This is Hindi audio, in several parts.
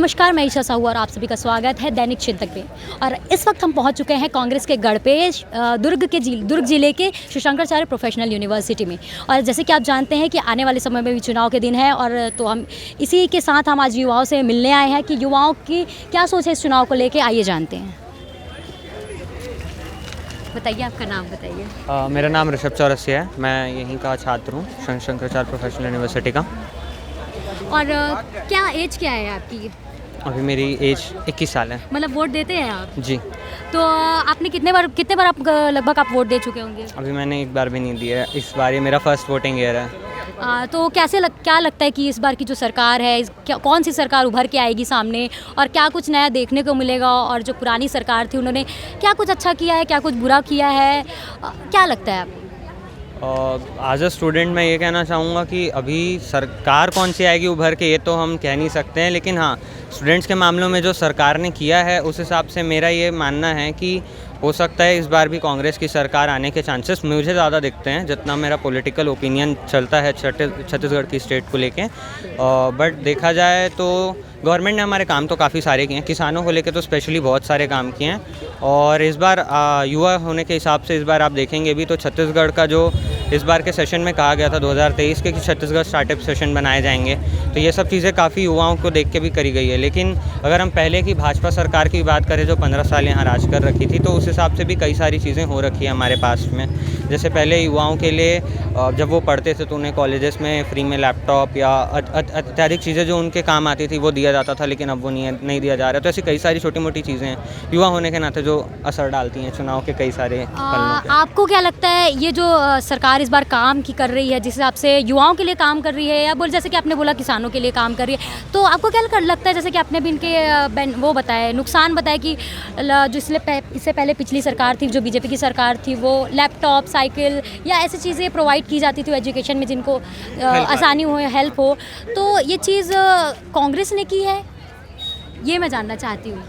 नमस्कार, मैं ईशा साहू और आप सभी का स्वागत है दैनिक चिंतक पे। और इस वक्त हम पहुंच चुके हैं कांग्रेस के गढ़ पे दुर्ग जिले के श्री शंकराचार्य प्रोफेशनल यूनिवर्सिटी में। और जैसे कि आप जानते हैं कि आने वाले समय में भी चुनाव के दिन है, और तो हम इसी के साथ हम आज युवाओं से मिलने आए हैं कि युवाओं की क्या सोच है इस चुनाव को लेकर। आइए जानते हैं। बताइए, आपका नाम बताइए। मेरा नाम ऋषभ चौरसिया है। मैं यहीं का छात्र हूँ, शंकराचार्य प्रोफेशनल यूनिवर्सिटी का। और क्या एज क्या है आपकी? अभी मेरी एज 21 साल है। मतलब वोट देते हैं आप? जी। तो आपने कितने बार आप लगभग आप वोट दे चुके होंगे? अभी मैंने एक बार भी नहीं दिया है। इस बार ये मेरा फर्स्ट वोटिंग ईयर है। तो क्या लगता है कि इस बार की जो सरकार है, कौन सी सरकार उभर के आएगी सामने, और क्या कुछ नया देखने को मिलेगा? और जो पुरानी सरकार थी उन्होंने क्या कुछ अच्छा किया है, क्या कुछ बुरा किया है, क्या लगता है आपको? एज अ स्टूडेंट मैं ये कहना चाहूँगा कि अभी सरकार कौन सी आएगी उभर के, ये तो हम कह नहीं सकते हैं। लेकिन हाँ, स्टूडेंट्स के मामलों में जो सरकार ने किया है उस हिसाब से मेरा ये मानना है कि हो सकता है इस बार भी कांग्रेस की सरकार आने के चांसेस मुझे ज़्यादा दिखते हैं, जितना मेरा पॉलिटिकल ओपिनियन चलता है छत्तीसगढ़ की स्टेट को लेके। बट देखा जाए तो गवर्नमेंट ने हमारे काम तो काफ़ी सारे किए हैं, किसानों को लेके तो स्पेशली बहुत सारे काम किए हैं। और इस बार युवा होने के हिसाब से इस बार आप देखेंगे भी तो छत्तीसगढ़ का जो इस बार के सेशन में कहा गया था 2023 के कि छत्तीसगढ़ स्टार्टअप सेशन बनाए जाएंगे, तो ये सब चीज़ें काफ़ी युवाओं को देख के भी करी गई है। लेकिन अगर हम पहले की भाजपा सरकार की बात करें जो 15 साल यहाँ राज कर रखी थी, तो उस हिसाब से भी कई सारी चीज़ें हो रखी है हमारे पास में। जैसे पहले युवाओं के लिए जब वो पढ़ते थे तो उन्हें कॉलेजेस में फ्री में लैपटॉप या अत्यधिक चीज़ें जो उनके काम आती थी वो दिया जाता था, लेकिन अब वो नहीं दिया जा रहा है। तो ऐसी कई सारी छोटी मोटी चीज़ें हैं युवा होने के नाते जो असर डालती हैं चुनाव के कई सारे पहलुओं पे। आपको क्या लगता है ये जो सरकार इस बार काम की कर रही है, जिस हिसाब से युवाओं के लिए काम कर रही है, या जैसे कि आपने बोला किसानों के लिए काम कर रही है, तो आपको क्या लगता है, जैसे कि आपने भी इनके वो बताए नुकसान बताए कि जो इससे पहले पिछली सरकार थी जो बीजेपी की सरकार थी, वो लैपटॉप, साइकिल या ऐसी चीज़ें प्रोवाइड की जाती थी एजुकेशन में जिनको आसानी हो, हेल्प हो, तो ये चीज़ कांग्रेस ने की है, ये मैं जानना चाहती हूँ।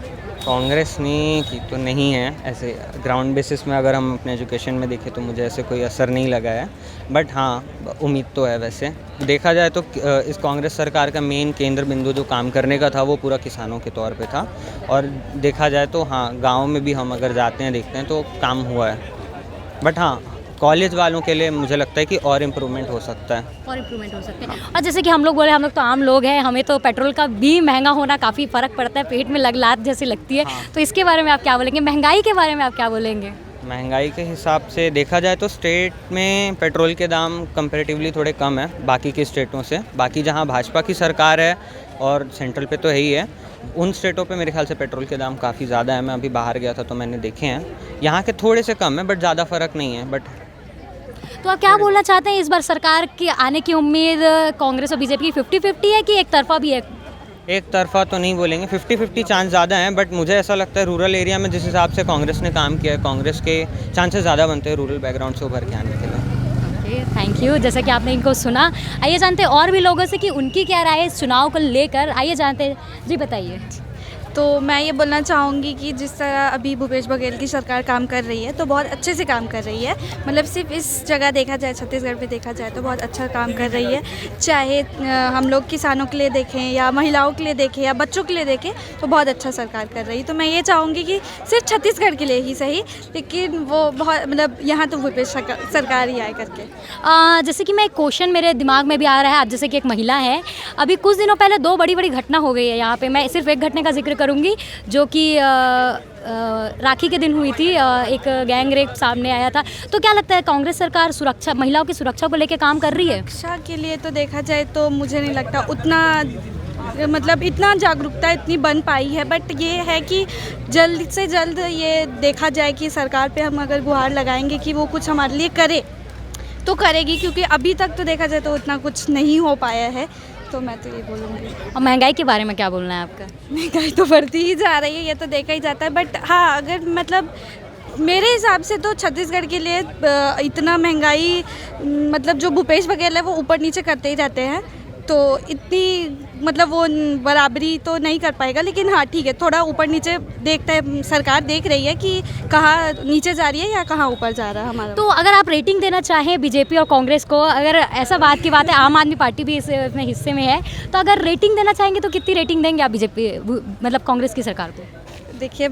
कांग्रेस ने की तो नहीं है, ऐसे ग्राउंड बेसिस में अगर हम अपने एजुकेशन में देखें तो मुझे ऐसे कोई असर नहीं लगा है। बट हाँ, उम्मीद तो है। वैसे देखा जाए तो इस कांग्रेस सरकार का मेन केंद्र बिंदु जो काम करने का था वो पूरा किसानों के तौर पे था। और देखा जाए तो हाँ, गाँव में भी हम अगर जाते हैं देखते हैं तो काम हुआ है। बट हाँ, कॉलेज वालों के लिए मुझे लगता है कि और इम्प्रूवमेंट हो सकता है। और इम्प्रूवमेंट हो सकते हैं। और जैसे कि हम लोग बोले, हम लोग तो आम लोग हैं, हमें तो पेट्रोल का भी महंगा होना काफ़ी फ़र्क पड़ता है, पेट में लात जैसी लगती है। हाँ। तो इसके बारे में आप क्या बोलेंगे? महंगाई के बारे में आप क्या बोलेंगे? महंगाई के हिसाब से देखा जाए तो स्टेट में पेट्रोल के दाम कंपैरेटिवली थोड़े कम है बाकी के स्टेटों से। बाकी जहाँ भाजपा की सरकार है और सेंट्रल पे तो है ही है, उन स्टेटों पे मेरे ख्याल से पेट्रोल के दाम काफ़ी ज़्यादा है। मैं अभी बाहर गया था तो मैंने देखे हैं, यहाँ के थोड़े से कम है बट ज़्यादा फ़र्क नहीं है। बट तो आप क्या बोलना चाहते हैं, इस बार सरकार के आने की उम्मीद कांग्रेस और बीजेपी की 50-50 है कि एक तरफा भी है? एक तरफा तो नहीं बोलेंगे, 50-50 चांस ज़्यादा हैं। बट मुझे ऐसा लगता है रूरल एरिया में जिस हिसाब से कांग्रेस ने काम किया है, कांग्रेस के चांसेस ज़्यादा बनते हैं रूरल बैकग्राउंड से उभर के आने के लिए। Okay, thank you. जैसा कि आपने इनको सुना, आइए जानते हैं और भी लोगों से कि उनकी क्या राय है इस चुनाव को लेकर। आइए जानते हैं। जी बताइए। तो मैं ये बोलना चाहूँगी कि जिस तरह अभी भूपेश बघेल की सरकार काम कर रही है तो बहुत अच्छे से काम कर रही है। मतलब सिर्फ इस जगह देखा जाए, छत्तीसगढ़ में देखा जाए तो बहुत अच्छा काम कर रही है। चाहे हम लोग किसानों के लिए देखें या महिलाओं के लिए देखें या बच्चों के लिए देखें, तो बहुत अच्छा सरकार कर रही है। तो मैं ये चाहूँगी कि सिर्फ छत्तीसगढ़ के लिए ही सही, लेकिन वो बहुत मतलब यहाँ तो भूपेश सरकार ही आए करके। जैसे कि मैं एक क्वेश्चन मेरे दिमाग में भी आ रहा है। आप जैसे कि एक महिला है, अभी कुछ दिनों पहले 2 बड़ी घटना हो गई है यहाँ पे। मैं सिर्फ एक घटना का जिक्र करूंगी जो कि राखी के दिन हुई थी। एक गैंग रेप सामने आया था। तो क्या लगता है, कांग्रेस सरकार सुरक्षा, महिलाओं की सुरक्षा को लेकर काम कर रही है? सुरक्षा के लिए तो देखा जाए तो मुझे नहीं लगता उतना, मतलब इतना जागरूकता इतनी बन पाई है। बट ये है कि जल्द से जल्द ये देखा जाए कि सरकार पे हम अगर गुहार लगाएंगे कि वो कुछ हमारे लिए करे तो करेगी, क्योंकि अभी तक तो देखा जाए तो उतना कुछ नहीं हो पाया है। तो मैं तो ये बोलूँगी। और महंगाई के बारे में क्या बोलना है आपका? महंगाई तो बढ़ती ही जा रही है, ये तो देखा ही जाता है। बट हाँ, अगर मतलब मेरे हिसाब से तो छत्तीसगढ़ के लिए इतना महंगाई, मतलब जो भूपेश बघेल है वो ऊपर नीचे करते ही रहते हैं। तो इतनी मतलब वो बराबरी तो नहीं कर पाएगा, लेकिन हाँ ठीक है, थोड़ा ऊपर नीचे देखता है, सरकार देख रही है कि कहाँ नीचे जा रही है या कहाँ ऊपर जा रहा है हमारा। तो अगर आप रेटिंग देना चाहें बीजेपी और कांग्रेस को, अगर ऐसा बात की बात है आम आदमी पार्टी भी इसमें हिस्से में है, तो अगर रेटिंग देना चाहेंगे तो कितनी रेटिंग देंगे आप बीजेपी मतलब कांग्रेस की सरकार को? देखिए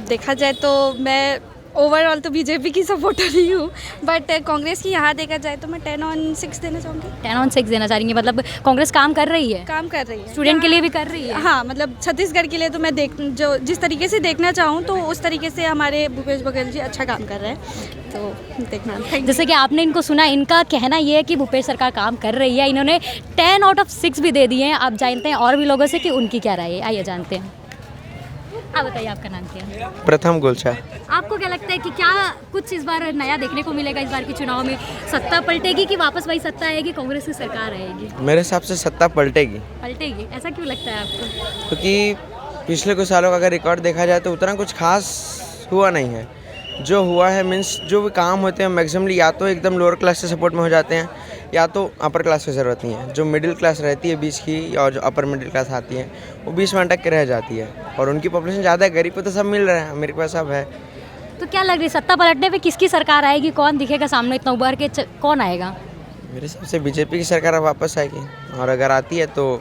देखा जाए तो मैं ओवरऑल तो बीजेपी की सपोर्टर ही हूँ, बट कांग्रेस की यहाँ देखा जाए तो मैं 10/6 देना चाहूँगी। 10/6 देना चाह रही है, मतलब कांग्रेस काम कर रही है, काम कर रही है, स्टूडेंट के लिए भी कर रही है। हाँ, मतलब छत्तीसगढ़ के लिए तो मैं जो जिस तरीके से देखना चाहूँ तो उस तरीके से हमारे भूपेश बघेल जी अच्छा काम कर रहे हैं, तो देखना। जैसे कि आपने इनको सुना, इनका कहना ये है कि भूपेश सरकार काम कर रही है, इन्होंने 10/6 भी दे दिए हैं। आप जानते हैं और भी लोगों से कि उनकी क्या राय है, आइए जानते हैं। आप बताइए, आपका नाम क्या है? प्रथम गुलशा। आपको क्या लगता है कि क्या कुछ इस बार नया देखने को मिलेगा? इस बार के चुनाव में सत्ता पलटेगी कि वापस वही सत्ता आएगी, कांग्रेस की सरकार आएगी? मेरे हिसाब से सत्ता पलटेगी, पलटेगी, ऐसा क्यों लगता है आपको? क्योंकि पिछले कुछ सालों का अगर रिकॉर्ड देखा जाए तो उतना कुछ खास हुआ नहीं है। जो हुआ है मीन्स जो भी काम होते हैं मैक्सिमली या तो एकदम लोअर क्लास से सपोर्ट में हो जाते हैं या तो अपर क्लास की ज़रूरत नहीं है। जो मिडिल क्लास रहती है बीच की और जो अपर मिडिल क्लास आती है वो बीच में अटक के रह जाती है, और उनकी पॉपुलेशन ज़्यादा है। गरीब को तो सब मिल रहा है, मेरे पास सब है। तो क्या लग रही है सत्ता पलटने पे किसकी सरकार आएगी? कौन दिखेगा सामने इतना उभर के? कौन आएगा? मेरे हिसाब से बीजेपी की सरकार अब वापस आएगी, और अगर आती है तो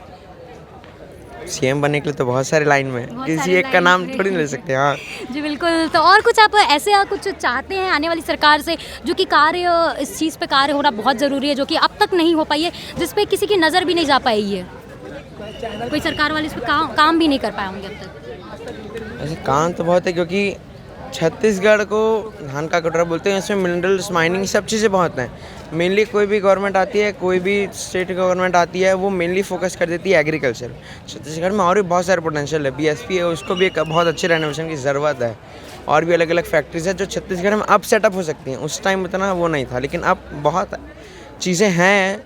सीएम बनने के लिए तो बहुत सारे लाइन में है, किसी एक का नाम थोड़ी नहीं ले सकते। हाँ जी बिल्कुल। तो और कुछ आप ऐसे कुछ चाहते हैं आने वाली सरकार से, जो कि कार्य इस चीज़ पे कार्य होना बहुत ज़रूरी है, जो कि अब तक नहीं हो पाई है, जिस पे किसी की नज़र भी नहीं जा पाई है? कोई सरकार वाले इस पर काम भी नहीं कर पाए होंगे अब तक। ऐसे काम तो बहुत है, क्योंकि छत्तीसगढ़ को धान का कटोरा बोलते हैं, इसमें मिनरल्स, माइनिंग, सब चीज़ें बहुत हैं। मेनली कोई भी गवर्नमेंट आती है, कोई भी स्टेट गवर्नमेंट आती है, वो मेनली फोकस कर देती है एग्रीकल्चर। छत्तीसगढ़ में और भी बहुत सारे पोटेंशियल है। बीएसपी है, उसको भी एक बहुत अच्छे रेनोवेशन की ज़रूरत है, और भी अलग अलग फैक्ट्रीज है जो छत्तीसगढ़ में अब सेटअप हो सकती हैं। उस टाइम इतना वो नहीं था, लेकिन अब बहुत चीज़ें हैं,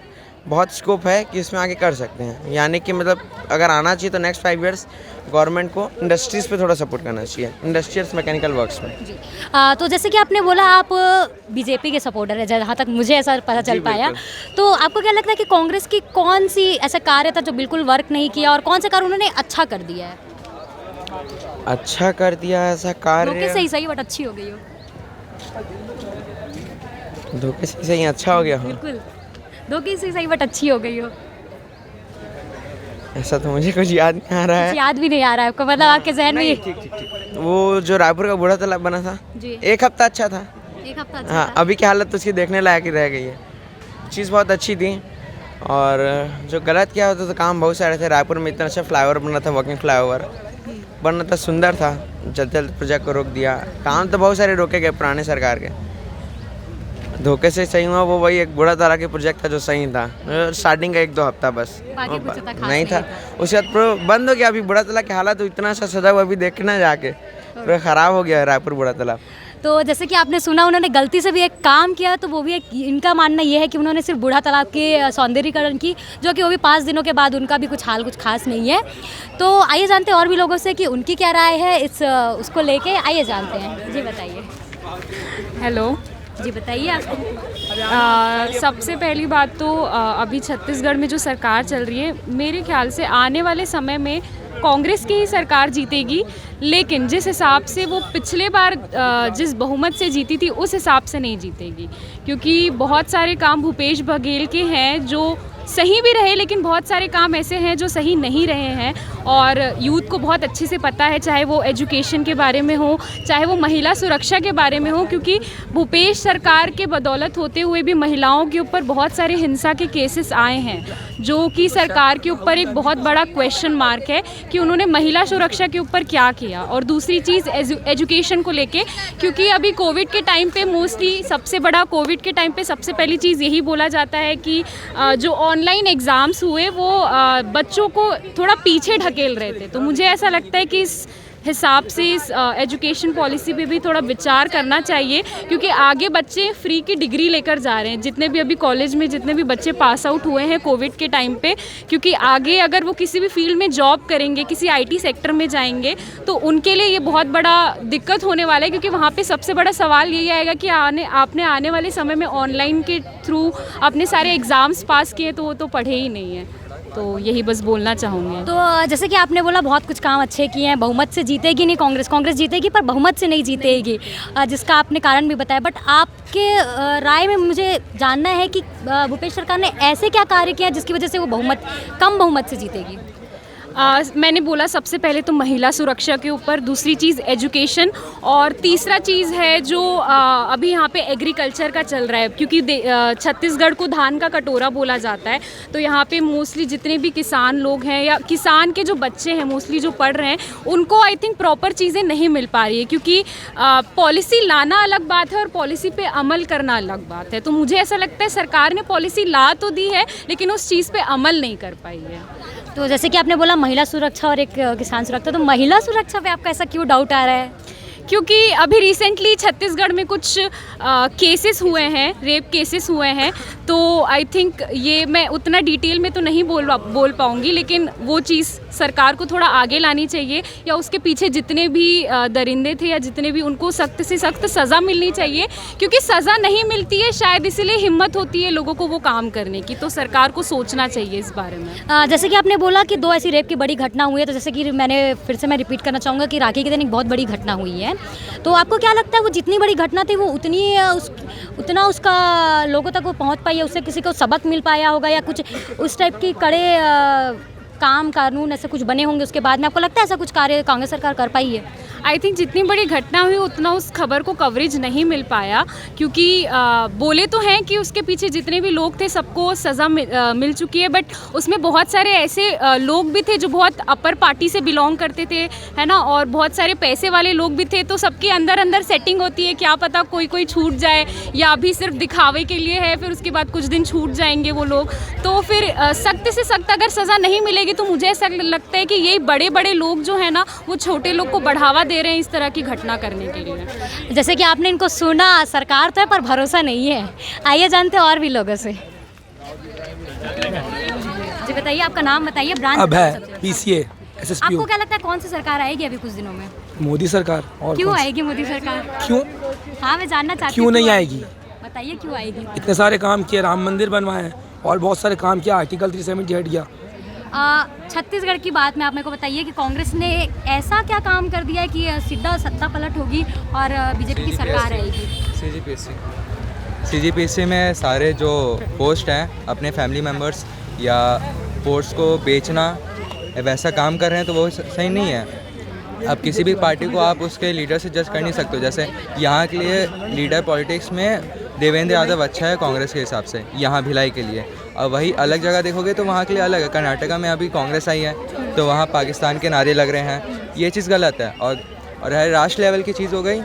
बहुत स्कोप है कि इसमें आगे कर सकते हैं। यानी कि मतलब अगर आना चाहिए तो नेक्स्ट 5 ईयर्स गवर्नमेंट को इंडस्ट्रीज़ पे थोड़ा सपोर्ट करना चाहिए, इंडस्ट्रियल्स मैकेनिकल वर्क्स में। जी तो जैसे कि आपने बोला आप बीजेपी के सपोर्टर है, जहाँ तक मुझे ऐसा पता चल पाया, तो आपको क्या लगता है कि कांग्रेस की कौन सी ऐसा कार्य था जो बिल्कुल वर्क नहीं किया, और कौन सा कार्य उन्होंने अच्छा कर दिया है? अच्छा कर दिया ऐसा कार्य, धोखे से सही बट अच्छी हो गई हो। धोखे से सही अच्छा हो गया हो, बिल्कुल धोखे से सही बट अच्छी हो गई हो। ऐसा तो मुझे कुछ याद नहीं आ रहा है। याद भी नहीं आ रहा है आपको, मतलब आपके जहन में? वो जो रायपुर का बूढ़ा तालाब बना था जी, 1 हफ्ता अच्छा था। 1 हफ्ता अच्छा हाँ, था। अभी की हालत तो उसकी देखने लायक ही रह गई है। चीज़ बहुत अच्छी थी, और जो गलत किया होता तो काम बहुत सारे थे। रायपुर में इतना अच्छा फ्लाईओवर बना था, वॉकिंग फ्लाईओवर बनना था, सुंदर था, जल्द जल्द प्रोजेक्ट को रोक दिया। काम तो बहुत सारे रोके गए पुराने सरकार के। धोखे से सही हुआ वो वही एक बूढ़ा तालाब के प्रोजेक्ट था जो सही था, स्टार्टिंग का 1-2 हफ्ता बस, बाकी कुछ इतना खास नहीं था। उसके बाद बंद हो गया। अभी बूढ़ा तालाब की हालत तो इतना सा सजा हुआ, अभी देखना जाके पूरा ख़राब हो गया है रायपुर बूढ़ा तालाब। तो जैसे कि आपने सुना उन्होंने गलती से भी एक काम किया, तो वो भी एक इनका मानना ये है कि उन्होंने सिर्फ बूढ़ा तालाब के सौंदर्यीकरण की, जो कि वो भी 5 दिनों के बाद, उनका भी कुछ हाल कुछ खास नहीं है। तो आइए जानते हैं और भी लोगों से कि उनकी क्या राय है इस उसको लेके, आइए जानते हैं। जी बताइए। हेलो जी बताइए आपको। सबसे पहली बात तो अभी छत्तीसगढ़ में जो सरकार चल रही है, मेरे ख्याल से आने वाले समय में कांग्रेस की ही सरकार जीतेगी, लेकिन जिस हिसाब से वो पिछले बार जिस बहुमत से जीती थी उस हिसाब से नहीं जीतेगी, क्योंकि बहुत सारे काम भूपेश बघेल के हैं जो सही भी रहे, लेकिन बहुत सारे काम ऐसे हैं जो सही नहीं रहे हैं, और यूथ को बहुत अच्छे से पता है, चाहे वो एजुकेशन के बारे में हो, चाहे वो महिला सुरक्षा के बारे में हो, क्योंकि भूपेश सरकार के बदौलत होते हुए भी महिलाओं के ऊपर बहुत सारे हिंसा के केसेस आए हैं, जो कि सरकार के ऊपर एक बहुत बड़ा क्वेश्चन मार्क है कि उन्होंने महिला सुरक्षा के ऊपर क्या किया। और दूसरी चीज़ एजुकेशन को लेके, क्योंकि अभी कोविड के टाइम पे मोस्टली सबसे बड़ा कोविड के टाइम पे सबसे पहली चीज़ यही बोला जाता है कि जो ऑनलाइन एग्ज़ाम्स हुए वो बच्चों को थोड़ा पीछे ढकेल रहे थे। तो मुझे ऐसा लगता है कि इस हिसाब से इस एजुकेशन पॉलिसी पे भी थोड़ा विचार करना चाहिए, क्योंकि आगे बच्चे फ्री की डिग्री लेकर जा रहे हैं, जितने भी अभी कॉलेज में जितने भी बच्चे पास आउट हुए हैं कोविड के टाइम पे, क्योंकि आगे अगर वो किसी भी फील्ड में जॉब करेंगे, किसी आईटी सेक्टर में जाएंगे, तो उनके लिए ये बहुत बड़ा दिक्कत होने वाला है, क्योंकि वहाँ पे सबसे बड़ा सवाल यही आएगा कि आपने आने वाले समय में ऑनलाइन के थ्रू अपने सारे एग्ज़ाम्स पास किए तो वो तो पढ़े ही नहीं है। तो यही बस बोलना चाहूँगी। तो जैसे कि आपने बोला बहुत कुछ काम अच्छे किए हैं, बहुमत से जीतेगी नहीं कांग्रेस, कांग्रेस जीतेगी पर बहुमत से नहीं जीतेगी, जिसका आपने कारण भी बताया। बट आपके राय में मुझे जानना है कि भूपेश सरकार ने ऐसे क्या कार्य किया जिसकी वजह से वो कम बहुमत से जीतेगी? मैंने बोला सबसे पहले तो महिला सुरक्षा के ऊपर, दूसरी चीज़ एजुकेशन, और तीसरा चीज़ है जो अभी यहाँ पे एग्रीकल्चर का चल रहा है, क्योंकि छत्तीसगढ़ को धान का कटोरा बोला जाता है। तो यहाँ पे मोस्टली जितने भी किसान लोग हैं या किसान के जो बच्चे हैं मोस्टली जो पढ़ रहे हैं, उनको आई थिंक प्रॉपर चीज़ें नहीं मिल पा रही है, क्योंकि पॉलिसी लाना अलग बात है और पॉलिसी पे अमल करना अलग बात है। तो मुझे ऐसा लगता है सरकार ने पॉलिसी ला तो दी है लेकिन उस चीज़ पे अमल नहीं कर पाई है। तो जैसे कि आपने बोला महिला सुरक्षा और एक किसान सुरक्षा, तो महिला सुरक्षा पे आपका ऐसा क्यों डाउट आ रहा है? क्योंकि अभी रिसेंटली छत्तीसगढ़ में कुछ केसेस हुए हैं, रेप केसेस हुए हैं, तो आई थिंक ये मैं उतना डिटेल में तो नहीं बोल पाऊँगी, लेकिन वो चीज़ सरकार को थोड़ा आगे लानी चाहिए, या उसके पीछे जितने भी दरिंदे थे या जितने भी, उनको सख्त से सख्त सज़ा मिलनी चाहिए, क्योंकि सज़ा नहीं मिलती है शायद इसीलिए हिम्मत होती है लोगों को वो काम करने की। तो सरकार को सोचना चाहिए इस बारे में। जैसे कि आपने बोला कि 2 ऐसी रेप की बड़ी घटना हुई है, तो जैसे कि मैं रिपीट करना चाहूँगा कि राखी के दिन एक बहुत बड़ी घटना हुई है। तो आपको क्या लगता है वो जितनी बड़ी घटना थी वो उतना उसका लोगों तक वो पहुंच पाई है, उससे किसी को सबक मिल पाया होगा, या कुछ उस टाइप की कड़े काम कानून ऐसे कुछ बने होंगे उसके बाद में? आपको लगता है ऐसा कुछ कार्य कांग्रेस सरकार कर पाई है? आई थिंक जितनी बड़ी घटना हुई उतना उस खबर को कवरेज नहीं मिल पाया, क्योंकि बोले तो हैं कि उसके पीछे जितने भी लोग थे सबको सज़ा मिल चुकी है, बट उसमें बहुत सारे ऐसे लोग भी थे जो बहुत अपर पार्टी से बिलोंग करते थे, है ना, और बहुत सारे पैसे वाले लोग भी थे। तो सबके अंदर अंदर सेटिंग होती है, क्या पता कोई छूट जाए, या अभी सिर्फ दिखावे के लिए है, फिर उसके बाद कुछ दिन छूट जाएंगे वो लोग। तो फिर सख्त से सख्त अगर सज़ा नहीं मिलेगी तो मुझे ऐसा लगता है कि यही बड़े बड़े लोग जो है ना वो छोटे लोग को बढ़ावा दे रहे हैं इस तरह की घटना करने के लिए। जैसे कि आपने इनको सुना, सरकार तो है पर भरोसा नहीं है। आइए जानते हैं और भी लोगों से। जी बताइए, आपका नाम बताइए, ब्रांच। अब है PCA SSPO। आपको क्या लगता है कौन सी सरकार आएगी अभी कुछ दिनों में? मोदी सरकार। और क्यों आएगी मोदी सरकार? क्यों? हाँ मैं जानना चाहती हूँ। क्यों नहीं आएगी? बताइए क्यों आएगी? इतने सारे काम किए, राम मंदिर बनवाए और बहुत सारे काम किया, आर्टिकल 370 हट गया। छत्तीसगढ़ की बात में आप मेरे को बताइए कि कांग्रेस ने ऐसा क्या काम कर दिया है कि सीधा सत्ता पलट होगी और बीजेपी की सरकार आएगी? CGPC में सारे जो पोस्ट हैं अपने फैमिली मेम्बर्स या पोस्ट को बेचना वैसा काम कर रहे हैं, तो वो सही नहीं है। अब किसी भी पार्टी को आप उसके लीडर से जज कर नहीं सकते हो। जैसे यहाँ के लिए लीडर पॉलिटिक्स में देवेंद्र यादव अच्छा है कांग्रेस के हिसाब से, यहाँ भिलाई के लिए। और वही अलग जगह देखोगे तो वहाँ के लिए अलग है। कर्नाटका में अभी कांग्रेस आई है तो वहाँ पाकिस्तान के नारे लग रहे हैं, ये चीज़ गलत है। और है राष्ट्र लेवल की चीज़ हो गई,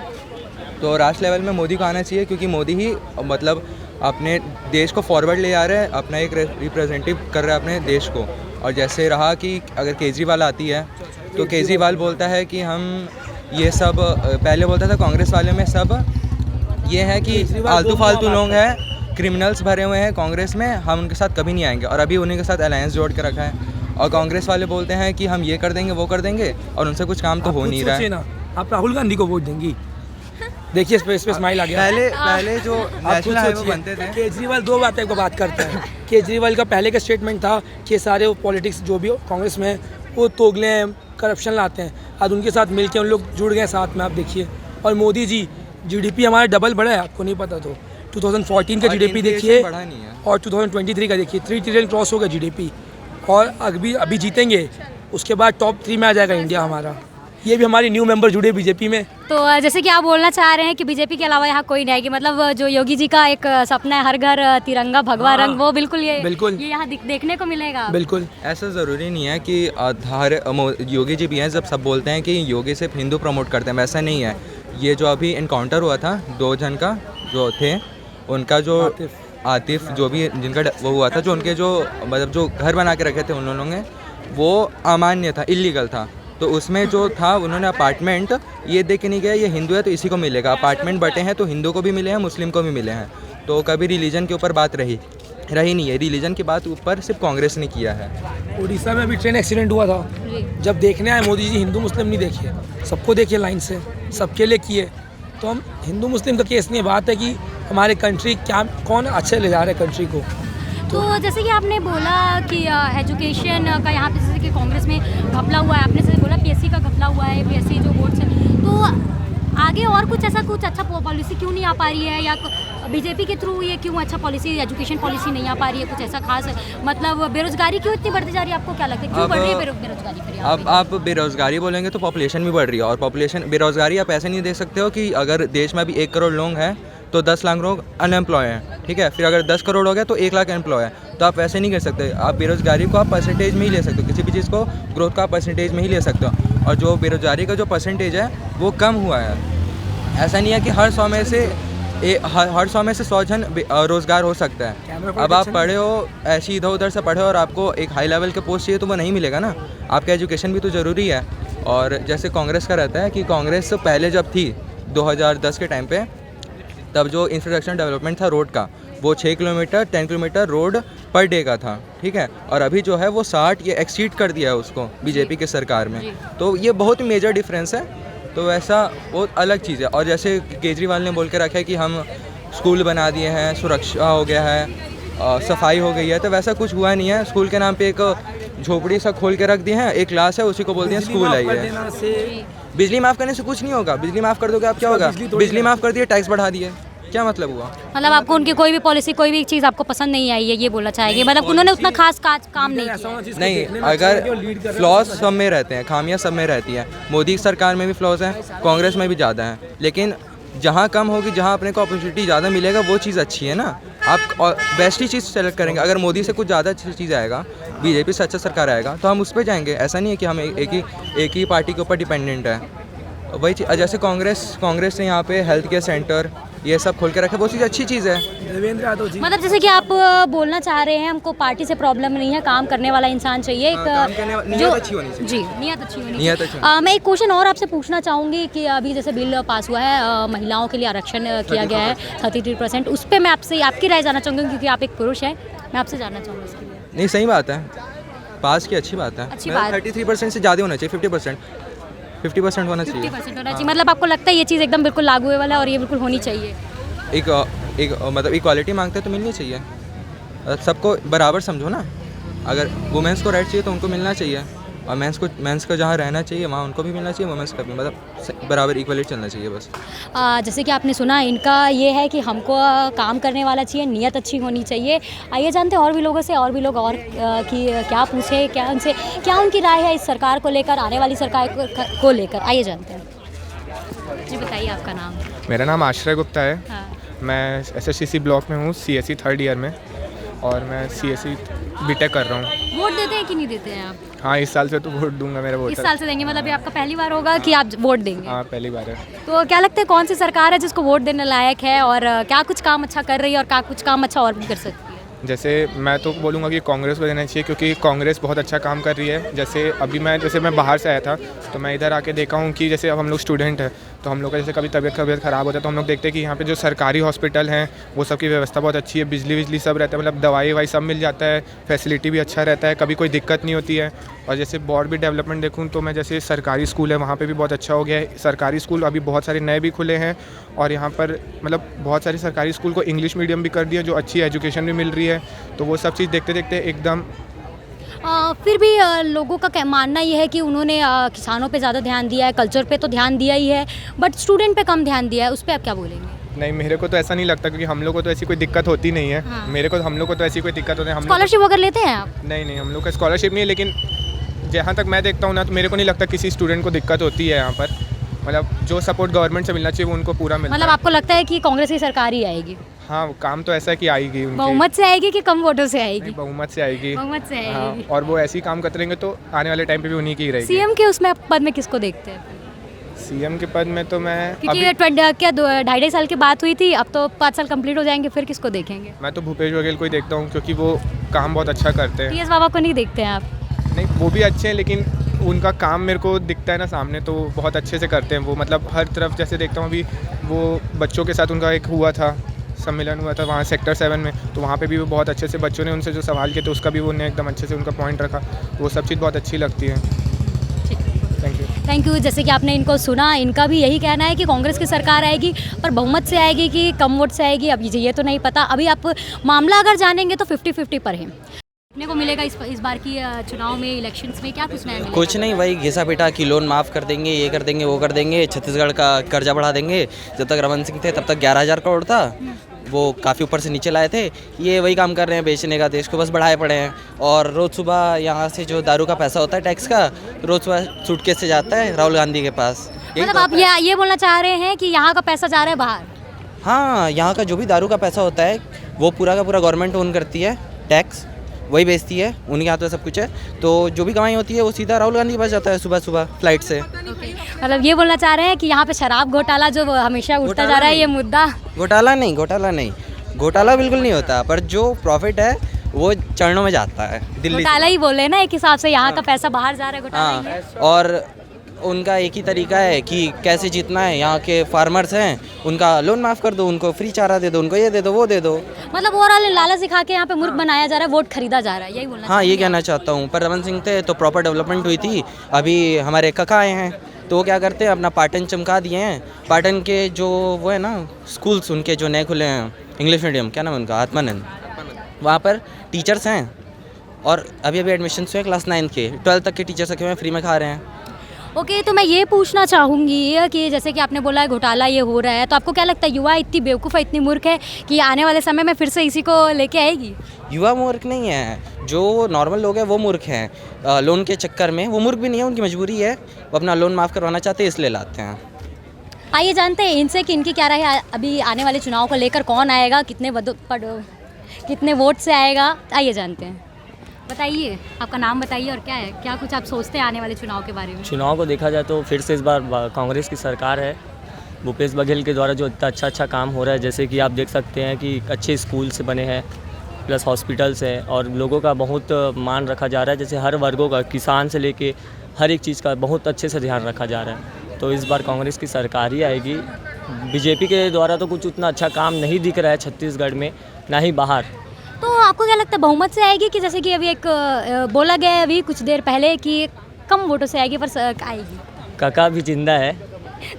तो राष्ट्र लेवल में मोदी को आना चाहिए, क्योंकि मोदी ही मतलब अपने देश को फॉरवर्ड ले आ रहे हैं, अपना एक रिप्रेजेंटेटिव कर रहा है अपने देश को। और जैसे रहा कि अगर केजरीवाल आती है तो केजरीवाल बोलता है कि हम ये सब, पहले बोलता था कांग्रेस वाले में सब ये है कि फालतू लोग हैं, क्रिमिनल्स भरे हुए हैं कांग्रेस में, हम उनके साथ कभी नहीं आएंगे। और अभी उन्हीं के साथ अलायंस जोड़ के रखा है। और कांग्रेस वाले बोलते हैं कि हम ये कर देंगे वो कर देंगे, और उनसे कुछ काम तो हो नहीं रहा है ना। आप राहुल गांधी को वोट देंगी? देखिए इस पे स्माइल आ गया। पहले जो नेशनल हाईवे बनते थे, केजरीवाल 2 बातें को बात करता है। केजरीवाल का पहले का स्टेटमेंट था कि सारे पॉलिटिक्स जो भी कांग्रेस में वो तोगले हैं, करप्शन लाते हैं। आज उनके साथ मिलके उन लोग जुड़ गए साथ में, आप देखिए। और मोदी जी, GDP हमारा डबल बढ़ा है, आपको नहीं पता तो 2014 का GDP देखिए और 2023 का देखिए, 3 ट्रिलियन क्रॉस हो गया GDP। और अभी जीतेंगे, उसके बाद टॉप 3 में आ जाएगा इंडिया हमारा। ये भी हमारी न्यू मेंबर जुड़े बीजेपी में। तो जैसे कि आप बोलना चाह रहे हैं कि बीजेपी के अलावा यहाँ कोई नहीं आएगी, मतलब जो योगी जी का एक सपना है हर घर तिरंगा भगवा रंग, वो बिल्कुल ये यहाँ देखने को मिलेगा। बिल्कुल ऐसा ज़रूरी नहीं है कि हर योगी जी भी हैं, जब सब बोलते हैं कि योगी सिर्फ हिंदू प्रमोट करते हैं, वैसा नहीं है। ये जो अभी इनकाउंटर हुआ था 2 जन का जो थे, उनका जो आतिफ जो भी जिनका वो हुआ था, जो उनके जो मतलब जो घर बना के रखे थे उन लोगों ने, वो अमान्य था, इलीगल था। तो उसमें जो था उन्होंने अपार्टमेंट ये देख के नहीं गया ये हिंदू है तो इसी को मिलेगा। अपार्टमेंट बटे हैं तो हिंदू को भी मिले हैं, मुस्लिम को भी मिले हैं। तो कभी रिलीजन के ऊपर बात रही नहीं है। रिलीजन की बात ऊपर सिर्फ कांग्रेस ने किया है। उड़ीसा में भी ट्रेन एक्सीडेंट हुआ था, जब देखने आए मोदी जी हिंदू मुस्लिम नहीं देखिए, सबको देखिए लाइन से, सबके लिए किए। तो हम हिंदू मुस्लिम का केस नहीं, बात है कि हमारे कंट्री क्या कौन अच्छे ले जा रहे हैं कंट्री को। तो जैसे कि आपने बोला कि एजुकेशन का यहाँ पे जैसे कि कांग्रेस में घपला हुआ है, आपने जैसे बोला पीएससी का घपला हुआ है, पीएससी जो बोर्ड से, तो आगे और कुछ ऐसा कुछ अच्छा पॉलिसी क्यों नहीं आ पा रही है, या बीजेपी के थ्रू ये क्यों अच्छा पॉलिसी, एजुकेशन पॉलिसी नहीं आ पा रही है, कुछ ऐसा खास मतलब बेरोजगारी क्यों इतनी बढ़ती जा रही है, आपको क्या लगता है क्यों बढ़ रही है बेरोजगारी फिर यहाँ अब आप बेरोज़गारी बोलेंगे तो पॉपुलेशन भी बढ़ रही है, और पॉपुलेशन बेरोज़गारी आप ऐसे नहीं देख सकते हो कि अगर देश में अभी 1 करोड़ लोग हैं तो 10 लाख लोग अनएम्प्लॉय हैं, ठीक है। फिर अगर 10 करोड़ हो गया तो 1 लाख एम्प्लॉय है, तो आप ऐसे नहीं कर सकते। आप बेरोज़गारी को आप परसेंटेज में ही ले सकते हो, किसी भी चीज़ को ग्रोथ का आप परसेंटेज में ही ले सकते हो, और जो बेरोज़गारी का जो परसेंटेज है वो कम हुआ है। ऐसा नहीं है कि हर 100 में से हर 100 में से 100 जन रोज़गार हो सकता है। अब आप पढ़े हो, ऐसे इधर उधर से पढ़े और आपको एक हाई लेवल के पोस्ट चाहिए तो वो नहीं मिलेगा ना, आपका एजुकेशन भी तो ज़रूरी है। और जैसे कांग्रेस का रहता है कि कांग्रेस पहले जब थी 2010 के टाइम पे, तब जो इंफ्रास्ट्रक्चर डेवलपमेंट था रोड का, वो 6 kilometre 10 kilometre road per day का था, ठीक है। और अभी जो है वो 60 ये एक्सीड कर दिया है उसको बीजेपी के सरकार में, तो ये बहुत ही मेजर डिफरेंस है। तो ऐसा बहुत अलग चीज़ है। और जैसे केजरीवाल ने बोल के रखा है कि हम स्कूल बना दिए हैं, सुरक्षा हो गया है, सफाई हो गई है, तो वैसा कुछ हुआ नहीं है। स्कूल के नाम पे एक झोपड़ी सा खोल के रख दिए हैं, एक क्लास है, उसी को बोल दिए स्कूल आई है। बिजली माफ़ करने से कुछ नहीं होगा, बिजली माफ़ कर दोगे आप क्या होगा, बिजली माफ़ कर दिए टैक्स बढ़ा दिए, क्या मतलब हुआ। मतलब आपको उनकी कोई भी पॉलिसी, कोई भी चीज़ आपको पसंद नहीं आई है, ये बोलना चाहेंगे, मतलब उन्होंने उतना खास काम नहीं किया। नहीं, अगर फ्लॉज सब में रहते हैं, खामियां सब में रहती हैं, मोदी सरकार में भी फ्लॉज हैं, कांग्रेस में भी ज़्यादा हैं, लेकिन जहाँ कम होगी, जहाँ अपने को अपॉर्चुनिटी ज़्यादा मिलेगा वो चीज़ अच्छी है ना। आप बेस्ट ही चीज़ सेलेक्ट करेंगे। अगर मोदी से कुछ ज़्यादा अच्छी चीज़ आएगा, बीजेपी से अच्छा सरकार आएगा, तो हम उस पर जाएंगे। ऐसा नहीं है कि हम एक ही पार्टी के ऊपर डिपेंडेंट है। वही चीज़ जैसे कांग्रेस ने यहाँ पे हेल्थ केयर सेंटर ये सब खोल के रखे, वो चीज़ अच्छी चीज़ है। मतलब जैसे कि आप बोलना चाह रहे हैं हमको पार्टी से प्रॉब्लम नहीं है, काम करने वाला इंसान चाहिए, नीयत अच्छी होनी चाहिए। जी, नीयत अच्छी होनी नीयत चाहिए। अच्छी। मैं एक क्वेश्चन और आपसे पूछना चाहूँगी कि अभी जैसे बिल पास हुआ है, महिलाओं के लिए आरक्षण किया गया है 33%, उस पर मैं आपसे आपकी राय जानना चाहूँगी, क्योंकि आप एक पुरुष हैं, मैं आपसे जानना चाहूँगी इसके लिए। नहीं, सही बात है, पास की अच्छी बात है। अच्छी बात। 33% से ज़्यादा होना चाहिए, 50% होना चाहिए। 50% होना चाहिए, मतलब आपको लगता है ये चीज़ एकदम बिल्कुल लागू है वाला है और ये बिल्कुल होनी चाहिए। एक मतलब इक्वालिटी मांगते हैं तो मिलनी चाहिए। सबको बराबर समझो ना। अगर वुमेंस को राइट चाहिए तो उनको मिलना चाहिए, और मेंस को जहाँ रहना चाहिए वहाँ उनको भी मिलना चाहिए, वुमेंस का भी, मतलब बराबर इक्वलिटी चलना चाहिए बस। जैसे कि आपने सुना, इनका ये है कि हमको काम करने वाला चाहिए, नीयत अच्छी होनी चाहिए। आइए जानते हैं और भी लोगों से, और भी लोग और कि क्या पूछे, क्या उनसे क्या उनकी राय है इस सरकार को लेकर, आने वाली सरकार को लेकर। आइए जानते हैं। जी बताइए आपका नाम। मेरा नाम आश्रय गुप्ता है। हाँ। मैं SSCC ब्लॉक में हूँ, CSE 3rd ईयर में, और मैं CSE बीटेक कर रहा हूँ। वोट देते हैं कि नहीं देते हैं आप? हाँ, इस साल से तो वोट दूंगा, मेरा वोट इस साल से देंगे, मतलब ये आपका पहली बार होगा कि आप वोट देंगे? हाँ, पहली बार है। तो क्या लगता है कौन सी सरकार है जिसको वोट देने लायक है, और क्या कुछ काम अच्छा कर रही है, और क्या कुछ काम अच्छा और भी कर सकती है? जैसे मैं तो बोलूँगा कि कांग्रेस को देना चाहिए, क्योंकि कांग्रेस बहुत अच्छा काम कर रही है। जैसे अभी मैं बाहर से आया था, तो मैं इधर आके देखा हूँ कि जैसे अब हम लोग स्टूडेंट हैं, तो हम लोग का जैसे कभी तबीयत ख़राब होता है तो हम लोग देखते हैं कि यहाँ पे जो सरकारी हॉस्पिटल हैं वो सब की व्यवस्था बहुत अच्छी है, बिजली सब रहता है, मतलब दवाई सब मिल जाता है, फैसिलिटी भी अच्छा रहता है, कभी कोई दिक्कत नहीं होती है। और जैसे और भी डेवलपमेंट देखूँ तो मैं जैसे सरकारी स्कूल है वहाँ पे भी बहुत अच्छा हो गया है। सरकारी स्कूल अभी बहुत सारे नए भी खुले हैं, और यहाँ पर मतलब बहुत सारी सरकारी स्कूल को इंग्लिश मीडियम भी कर दिया, जो अच्छी एजुकेशन भी मिल रही है। तो वो सब चीज़ देखते देखते एकदम फिर भी लोगों का मानना ये है कि उन्होंने किसानों पे ज़्यादा ध्यान दिया है, कल्चर पे तो ध्यान दिया ही है, बट स्टूडेंट पे कम ध्यान दिया है, उस पर आप क्या बोलेंगे? नहीं, मेरे को तो ऐसा नहीं लगता, क्योंकि हम लोग को तो ऐसी कोई दिक्कत होती नहीं है। हाँ। हम लोग को तो ऐसी कोई दिक्कत होती है। स्कॉलरशिप वगैरह लेते हैं आप? नहीं, हम लोग का स्कॉलरशिप नहीं है, लेकिन जहाँ तक मैं देखता हूँ ना, तो मेरे को नहीं लगता किसी स्टूडेंट को दिक्कत होती है यहाँ पर। मतलब जो सपोर्ट गवर्नमेंट से मिलना चाहिए वो उनको पूरा मिलता है। मतलब आपको लगता है कि कांग्रेस की सरकार ही आएगी? हाँ, काम तो ऐसा है कि आएगी उनकी। बहुमत से आएगी कि कम वोटों से आएगी? बहुमत से आएगी। बहुमत से आएगी। हाँ, और वो ऐसी काम करते रहेंगे तो आने वाले टाइम पे भी उन्हीं की ही रहेगी। सीएम के उसमें पद में किसको देखते हैं? सीएम के पद में तो मैं क्योंकि 2.5 साल की बात हुई थी, अब तो 5 साल कंप्लीट हो जाएंगे, फिर किसको देखेंगे? मैं तो भूपेश बघेल को ही देखता हूँ, क्योंकि वो काम बहुत अच्छा करते हैं। PS बाबा को नहीं देखते हैं आप? नहीं, वो भी अच्छे हैं, लेकिन उनका काम मेरे को दिखता है ना सामने, तो बहुत अच्छे से करते हैं वो। मतलब हर तरफ जैसे देखता हूँ, अभी वो बच्चों के साथ उनका एक हुआ था, सम्मेलन हुआ था वहाँ सेक्टर 7 में, तो वहाँ पे भी वो बहुत अच्छे से बच्चों ने उनसे जो सवाल किए थे उसका भी उन्होंने एकदम अच्छे से उनका पॉइंट रखा। वो सब चीज़ बहुत अच्छी लगती है। Thank you. Thank you. जैसे कि आपने इनको सुना, इनका भी यही कहना है कि कांग्रेस की सरकार आएगी, पर बहुमत से आएगी कि कम वोट से आएगी, अब ये तो नहीं पता। अभी आप मामला अगर जानेंगे तो 50-50 पर है। देखने को मिलेगा इस बार की चुनाव में, इलेक्शंस में क्या कुछ नया मिलेगा? कुछ नहीं, वही घिसा पिटा की लोन माफ़ कर देंगे, ये कर देंगे, वो कर देंगे, छत्तीसगढ़ का कर्जा बढ़ा देंगे। जब तक रमन सिंह थे तब तक 11,000 करोड़ था, वो काफ़ी ऊपर से नीचे लाए थे। ये वही काम कर रहे हैं, बेचने का, देश को बस बढ़ाए पड़े हैं। और रोज़ सुबह यहाँ से जो दारू का पैसा होता है टैक्स का, रोज़ सुबह सूटकेस से जाता है राहुल गांधी के पास। मतलब आप ये बोलना चाह रहे हैं कि यहाँ का पैसा जा रहा है बाहर? हाँ, यहाँ का जो भी दारू का पैसा होता है वो पूरा का पूरा गवर्नमेंट ओन करती है, टैक्स वही बेचती है, उनके हाथ में सब कुछ है। तो जो भी कमाई होती है वो सीधा राहुल गांधी के पास जाता है सुबह सुबह फ्लाइट से। मतलब ये बोलना चाह रहे हैं कि यहाँ पे शराब घोटाला जो हमेशा उठता जा रहा है, ये मुद्दा? घोटाला नहीं, घोटाला बिल्कुल नहीं होता, पर जो प्रॉफिट है वो चरणों में जाता है दिल्ली घोटाला ही बोले ना एक हिसाब से, यहाँ का पैसा बाहर जा रहा है, घोटाला ही है। और उनका एक ही तरीका है कि कैसे जीतना है। यहाँ के फार्मर्स हैं, उनका लोन माफ़ कर दो, उनको फ्री चारा दे दो, उनको ये दे दो, वो दे दो। मतलब ओवरऑल लालच दिखा के यहाँ पे मूर्ख बनाया जा रहा है, वोट खरीदा जा रहा है, यही बोलना? हाँ, ये कहना चाहता हूँ। पर रमन सिंह थे तो प्रॉपर डेवलपमेंट हुई थी। अभी हमारे काका आए हैं तो वो क्या करते हैं, अपना पाटन चमका दिए हैं। पाटन के जो वो है ना स्कूल्स, उनके जो नए खुले हैं इंग्लिश मीडियम, क्या नाम है उनका, आत्मानंद, वहाँ पर टीचर्स हैं। और अभी एडमिशन हुए क्लास 9 के, 12 तक के टीचर्स रखे हुए हैं, फ्री में खा रहे हैं। ओके, तो मैं ये पूछना चाहूँगी कि जैसे कि आपने बोला है घोटाला ये हो रहा है, तो आपको क्या लगता है युवा इतनी बेवकूफ़ है, इतनी मूर्ख है कि आने वाले समय में फिर से इसी को लेके आएगी? युवा मूर्ख नहीं है, जो नॉर्मल लोग हैं वो मूर्ख हैं। लोन के चक्कर में वो मूर्ख भी नहीं है, उनकी मजबूरी है, वो अपना लोन माफ़ करवाना चाहते हैं इसलिए लाते हैं। आइए जानते हैं इनसे कि इनकी क्या राय है अभी आने वाले चुनाव को लेकर, कौन आएगा, कितने वोट से आएगा, आइए जानते हैं। बताइए, आपका नाम बताइए और क्या कुछ आप सोचते हैं आने वाले चुनाव के बारे में? चुनाव को देखा जाए तो फिर से इस बार कांग्रेस की सरकार है। भूपेश बघेल के द्वारा जो इतना अच्छा काम हो रहा है, जैसे कि आप देख सकते हैं कि अच्छे स्कूल्स बने हैं, प्लस हॉस्पिटल्स हैं, और लोगों का बहुत मान रखा जा रहा है। जैसे हर वर्गों का, किसान से लेके हर एक चीज़ का बहुत अच्छे से ध्यान रखा जा रहा है। तो इस बार कांग्रेस की सरकार ही आएगी। बीजेपी के द्वारा तो कुछ उतना अच्छा काम नहीं दिख रहा है छत्तीसगढ़ में, ना ही बाहर। तो आपको क्या लगता है बहुमत से आएगी, कि जैसे कि अभी एक बोला गया है अभी कुछ देर पहले कि कम वोटों से आएगी, पर आएगी? काका भी जिंदा है।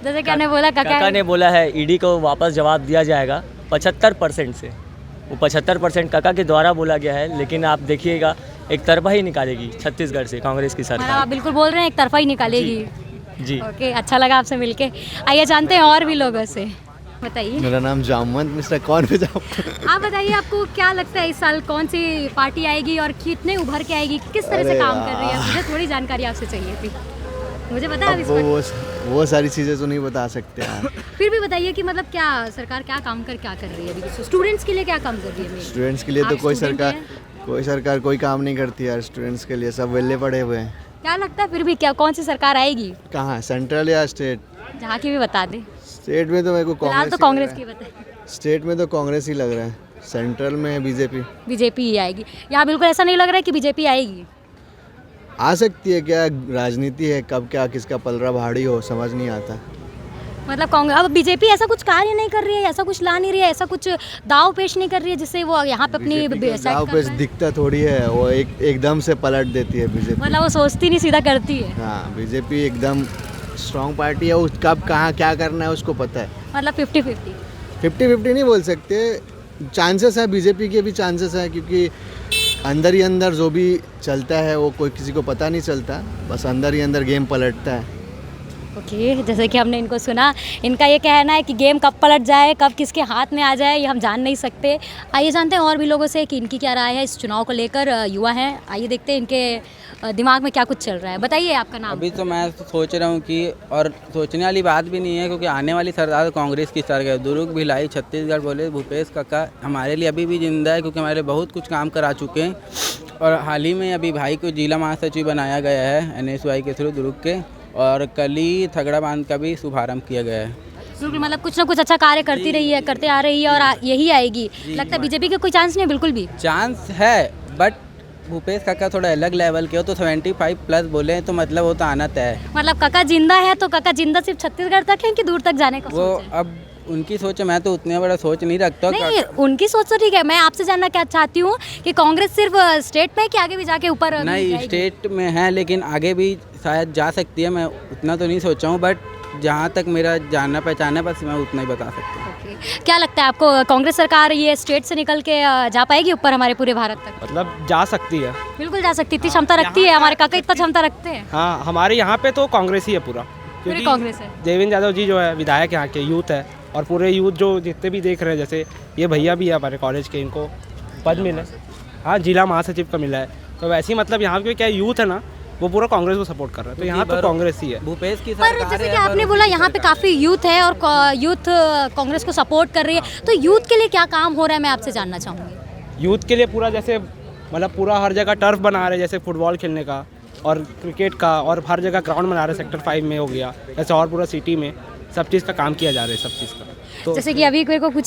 जैसे कि आपने बोला, काका ने बोला है ईडी को वापस जवाब दिया जाएगा 75% से। वो 75% काका के द्वारा बोला गया है, लेकिन आप देखिएगा एक तरफा ही निकालेगी छत्तीसगढ़ से कांग्रेस की सरकार। आप बिल्कुल बोल रहे हैं एक तरफा ही निकालेगी? जी। ओके, अच्छा लगा आपसे मिलके। आइए जानते हैं और भी लोगों से। बताइए। मेरा नाम जामवंत मिश्रा, कौन पे जाऊँ? आप बताइए, आपको क्या लगता है इस साल कौन सी पार्टी आएगी और कितने उभर के आएगी, किस तरह से काम कर रही है? मुझे थोड़ी जानकारी आपसे चाहिए थी, मुझे पता है वो सारी चीज़ें तो नहीं बता सकते यार। फिर भी बताइए कि मतलब क्या सरकार क्या कर रही है अभी, स्टूडेंट्स के लिए क्या काम कर रही है? स्टूडेंट्स के लिए तो कोई सरकार कोई काम नहीं करती यार। स्टूडेंट्स के लिए सब वेले पड़े हुए हैं। क्या लगता है फिर भी क्या कौन सी सरकार आएगी? कहाँ, सेंट्रल या स्टेट? जहाँ की भी बता दें। स्टेट में तो मेरे को कांग्रेस की बताइए। स्टेट में तो कांग्रेस ही लग रहा है, सेंट्रल में बीजेपी ही आएगी। यहाँ बिल्कुल ऐसा नहीं लग रहा है कि बीजेपी आएगी। आ सकती है, क्या राजनीति है, कब क्या किसका पलड़ा भारी हो समझ नहीं आता। मतलब कांग्रेस, अब बीजेपी ऐसा कुछ कार्य नहीं कर रही है, ऐसा कुछ ला नहीं रही है, ऐसा कुछ दाव पेश नहीं कर रही है जिससे वो यहाँ पे अपनी दाव पेश दिखता थोड़ी है, वो एकदम से पलट देती है बीजेपी। मतलब वो सोचती नहीं, सीधा करती है। हाँ, बीजेपी एकदम स्ट्रॉन्ग पार्टी है, उस कब कहाँ क्या करना है उसको पता है। मतलब 50-50 नहीं बोल सकते, चांसेस है, बीजेपी के भी चांसेस है, क्योंकि अंदर ही अंदर जो भी चलता है वो कोई किसी को पता नहीं चलता, बस अंदर ही अंदर गेम पलटता है। ओके, जैसे कि हमने इनको सुना, इनका ये कहना है कि गेम कब पलट जाए, कब किसके हाथ में आ जाए, ये हम जान नहीं सकते। आइए जानते हैं और भी लोगों से कि इनकी क्या राय है इस चुनाव को लेकर। युवा हैं, आइए देखते हैं इनके दिमाग में क्या कुछ चल रहा है। बताइए आपका नाम। अभी तो मैं सोच रहा हूँ कि, और सोचने वाली बात भी नहीं है, क्योंकि आने वाली सरकार कांग्रेस की सरकार है। दुर्ग भिलाई छत्तीसगढ़ बोले भूपेश काका हमारे लिए अभी भी जिंदा है, क्योंकि हमारे बहुत कुछ काम करा चुके हैं। और हाल ही में अभी भाई को जिला महासचिव बनाया गया है NSY के थ्रू दुर्ग के, और कल ही थगड़ा बांध का भी शुभारंभ किया गया है। बिल्कुल, मतलब कुछ ना कुछ अच्छा कार्य करते आ रही है और यही आएगी। लगता है बीजेपी का कोई चांस नहीं है? बिल्कुल भी चांस है, बट भूपेश काका थोड़ा अलग लेवल के हो, तो 75+ बोले हैं तो मतलब वो तो आना तय है। मतलब काका जिंदा है तो काका जिंदा सिर्फ छत्तीसगढ़ तक है कि दूर तक जाने का वो सोच है? अब उनकी सोच है, मैं तो उतने बड़ा सोच नहीं रखता। नहीं, उनकी सोच तो ठीक है। मैं आपसे जानना क्या चाहती हूँ कि कांग्रेस सिर्फ स्टेट में कि आगे भी जाके ऊपर नहीं, जाएगी? स्टेट में है लेकिन आगे भी शायद जा सकती है। मैं उतना तो नहीं सोचा हूँ, बट जहाँ तक मेरा जानना पहचाना है बस मैं उतना ही बता सकता हूँ। ओके। क्या लगता है आपको, कांग्रेस सरकार ये स्टेट से निकल के जा पाएगी ऊपर हमारे पूरे भारत तक? मतलब जा सकती है। बिल्कुल जा सकती, इतनी क्षमता रखती है हमारे काका, इतना क्षमता रखते हैं। हाँ, हमारे यहाँ पे तो कांग्रेस ही है पूरा, पूरी कांग्रेस है। देवेंद्र यादव जी जो है विधायक यहाँ के यूथ है, और पूरे यूथ जो जितने भी देख रहे हैं, जैसे ये भैया भी है हमारे कॉलेज के, इनको पद मिला है। हाँ, जिला महासचिव का मिला है। तो वैसे ही मतलब यहाँ पे क्या यूथ है ना, वो पूरा कांग्रेस को सपोर्ट कर रहा है, तो यहाँ तो कांग्रेस ही है। भूपेश की पर जैसे कि आपने बोला यहाँ पे काफ़ी यूथ है और यूथ कांग्रेस को सपोर्ट कर रही है, तो यूथ के लिए क्या काम हो रहा है मैं आपसे जानना चाहूँगी। यूथ के लिए पूरा जैसे मतलब पूरा हर जगह टर्फ बना रहे हैं, जैसे फुटबॉल खेलने का और क्रिकेट का, और हर जगह ग्राउंड बना रहे हैं। सेक्टर 5 में हो गया, ऐसे और पूरा सिटी में सब चीज़ का काम किया जा रहा है, सब चीज़ का। तो जैसे कि अभी मेरे को कुछ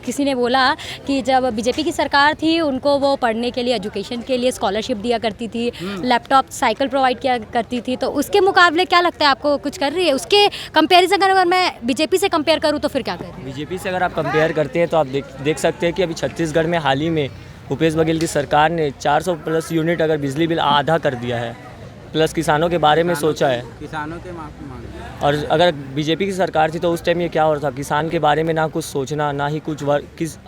किसी ने बोला कि जब बीजेपी की सरकार थी उनको वो पढ़ने के लिए, एजुकेशन के लिए स्कॉलरशिप दिया करती थी, लैपटॉप साइकिल प्रोवाइड किया करती थी, तो उसके मुकाबले क्या लगता है आपको, कुछ कर रही है? उसके कंपैरिजन अगर मैं बीजेपी से कंपेयर करूँ तो फिर क्या कर रही है? बीजेपी से अगर आप कंपेयर करते हैं तो आप देख सकते हैं कि अभी छत्तीसगढ़ में हाल ही में भूपेश बघेल की सरकार ने 400 प्लस यूनिट अगर बिजली बिल आधा कर दिया है, प्लस किसानों के बारे में सोचा है। किसानों के माफ़ी मांगे। और अगर बीजेपी की सरकार थी तो उस टाइम ये क्या हो रहा था, किसान के बारे में ना कुछ सोचना, ना ही कुछ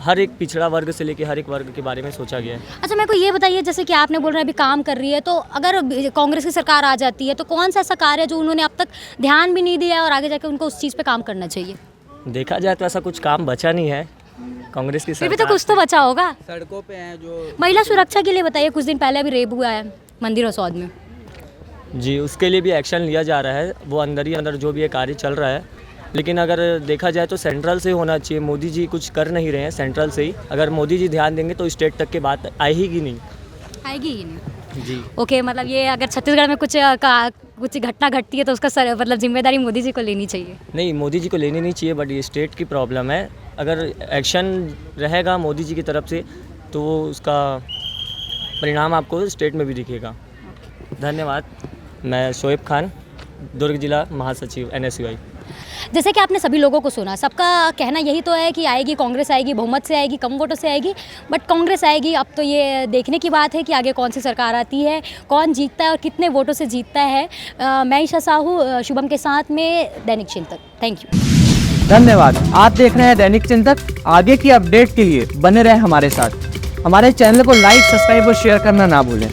हर एक पिछड़ा वर्ग से लेकर हर एक वर्ग के बारे में सोचा गया है। अच्छा, मेरे को ये बताइए, जैसे कि आपने बोल रहे हैं अभी काम कर रही है, तो अगर कांग्रेस की सरकार आ जाती है तो कौन सा ऐसा कार्य है जो उन्होंने अब तक ध्यान भी नहीं दिया और आगे जाकर उनको उस चीज़ पे काम करना चाहिए? देखा जाए तो ऐसा कुछ काम बचा नहीं है कांग्रेस की फिर भी सरकार। तो कुछ तो बचा होगा। सड़कों पे हैं जो महिला सुरक्षा के लिए बताइए, कुछ दिन पहले अभी रेप हुआ है मंदिर रसौद में। जी, उसके लिए भी एक्शन लिया जा रहा है, वो अंदर ही अंदर जो भी ये कार्य चल रहा है। लेकिन अगर देखा जाए तो सेंट्रल से होना चाहिए, मोदी जी कुछ कर नहीं रहे हैं सेंट्रल से ही। अगर मोदी जी ध्यान देंगे तो स्टेट तक की बात आएगी नहीं। आएगी ही नहीं। जी ओके, मतलब ये अगर छत्तीसगढ़ में कुछ घटना घटती है तो उसका मतलब जिम्मेदारी मोदी जी को लेनी चाहिए? नहीं, मोदी जी को लेनी नहीं चाहिए, बट ये स्टेट की प्रॉब्लम है। अगर एक्शन रहेगा मोदी जी की तरफ से तो उसका परिणाम आपको स्टेट में भी दिखेगा। धन्यवाद। मैं शोएब खान, दुर्ग जिला महासचिव NSUI। जैसे कि आपने सभी लोगों को सुना, सबका कहना यही तो है कि आएगी कांग्रेस, आएगी बहुमत से आएगी, कम वोटों से आएगी, बट कांग्रेस आएगी। अब तो ये देखने की बात है कि आगे कौन सी सरकार आती है, कौन जीतता है और कितने वोटों से जीतता है। मैं ईशा साहू, शुभम के साथ में दैनिक चिंतक। थैंक यू, धन्यवाद। आप देख रहे हैं दैनिक चिंतक। आगे की अपडेट के लिए बने रहें हमारे साथ। हमारे चैनल को लाइक, सब्सक्राइब और शेयर करना ना भूलें।